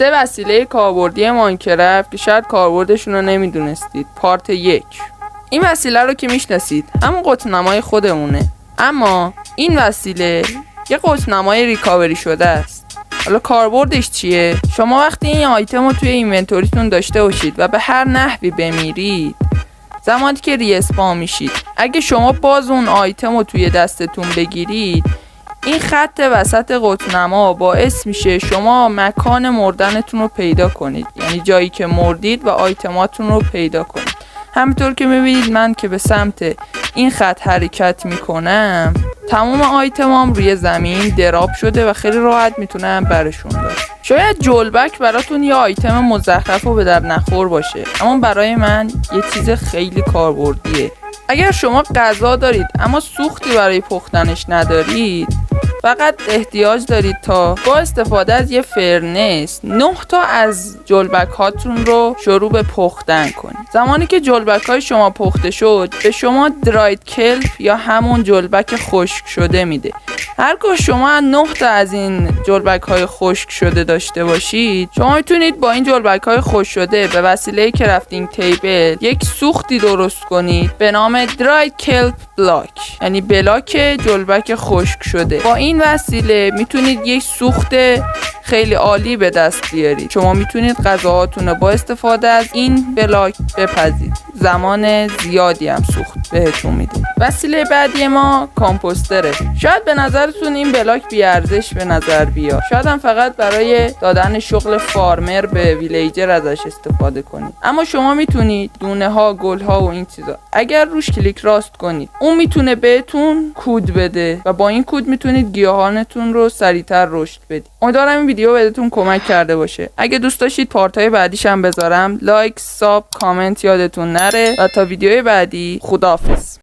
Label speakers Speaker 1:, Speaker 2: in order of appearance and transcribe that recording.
Speaker 1: 3 وسیله کاربردی ماینکرافت که شاید کاربردشون رو نمیدونستید. پارت 1. این وسیله رو که میشناسید همون قطب‌نمای خودمونه، اما این وسیله یه قطب‌نمای ریکاوری شده است. حالا کاربردش چیه؟ شما وقتی این آیتم رو توی اینونتوریتون داشته باشید و به هر نحوی بمیرید، زمانی که ریسپان میشید، اگه شما باز اون آیتم رو توی دستتون بگیرید، این خط وسط قطب‌نما باعث میشه شما مکان مردنتون رو پیدا کنید، یعنی جایی که مردید و آیتماتون رو پیدا کنید. همینطور که میبینید من که به سمت این خط حرکت میکنم، تمام آیتمام روی زمین دراب شده و خیلی راحت میتونم برشون دارم. شاید جولبک براتون یه آیتم مزخرف و به در نخور باشه، اما برای من یه چیز خیلی کاربردیه. اگر شما غذا دارید اما سوختی برای پختنش ندارید، فقط احتیاج دارید تا با استفاده از یه فرنس 9 تا از جولبک هاتون رو شروع به پختن کنید. زمانی که جولبک های شما پخته شد، به شما دراید کلپ یا همون جولبک خشک شده میده. هرگاه شما 9 تا از این جولبک های خشک شده داشته باشید، شما میتونید با این جولبک های خشک شده به وسیله کرافتینگ تیبل یک سوختی درست کنید به نام دراید کلپ بلاک، یعنی بلاک جولبک خشک شده. با این وسیله میتونید یک سوخت خیلی عالی به دست بیارید. شما میتونید غذاهاتون رو با استفاده از این بلاک بپزید. زمان زیادی هم سوخت بهتون میده. وسیله بعدی ما کامپوستره. شاید به نظرتون این بلاک بیارزش به نظر بیاد، شاید هم فقط برای دادن شغل فارمر به ویلیجر ازش استفاده کنید، اما شما میتونید دونه ها، گل ها و این چیزا اگر روش کلیک راست کنید، اون میتونه بهتون کود بده و با این کود میتونید گیاهانتون رو سریعتر رشد بدید. امیدوارم این ویدیو بهتون کمک کرده باشه. اگه دوست داشتید پارت‌های بعدیش هم بذارم، لایک، ساب، کامنت یادتون نره و تا ویدیوی بعدی خداحافظ.